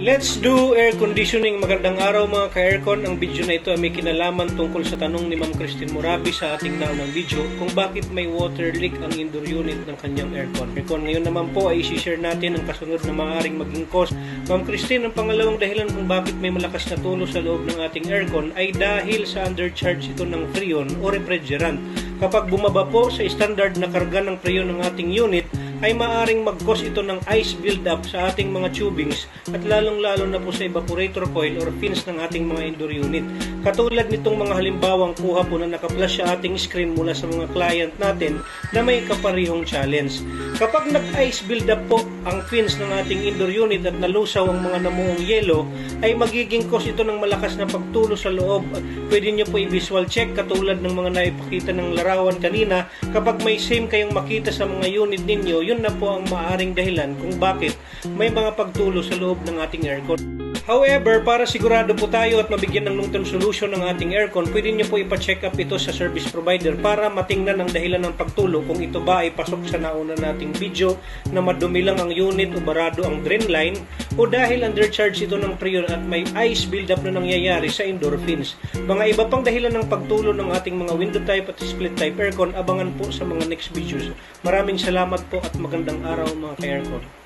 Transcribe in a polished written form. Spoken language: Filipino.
Let's do air conditioning. Magandang araw mga ka-aircon. Ang video na ito ay may kinalaman tungkol sa tanong ni Ma'am Christine Morabi sa ating naunang video kung bakit may water leak ang indoor unit ng kanyang aircon. Ngayon naman po ay isi-share natin ang kasunod na maaaring maging cause. Ma'am Christine, ang pangalawang dahilan kung bakit may malakas na tulo sa loob ng ating aircon ay dahil sa undercharge ito ng freon o refrigerant. Kapag bumaba po sa standard na karga ng freon ng ating unit, ay maaaring mag-cause ito ng ice build-up sa ating mga tubings at lalong-lalo na po sa evaporator coil or fins ng ating mga indoor unit. Katulad nitong mga halimbawang kuha po na naka-flash sa ating screen mula sa mga client natin na may kaparihong challenge. Kapag nag-ice build-up po ang fins ng ating indoor unit at nalusaw ang mga namuong yelo, ay magiging cause ito ng malakas na pagtulo sa loob. Pwede nyo po i-visual check katulad ng mga naipakita ng larawan kanina. Kapag may same kayong makita sa mga unit ninyo, yun na po ang maaaring dahilan kung bakit may mga pagtulo sa loob ng ating aircon. However, para sigurado po tayo at mabigyan ng long-term solution ng ating aircon, pwede nyo po ipa-check up ito sa service provider para matingnan ang dahilan ng pagtulo kung ito ba ay pasok sa nauna nating video na madumi lang ang unit o barado ang drain line o dahil undercharge ito ng freon at may ice buildup na nangyayari sa indoor fins. Mga iba pang dahilan ng pagtulo ng ating mga window type at split type aircon, abangan po sa mga next videos. Maraming salamat po at magandang araw mga ka-aircon.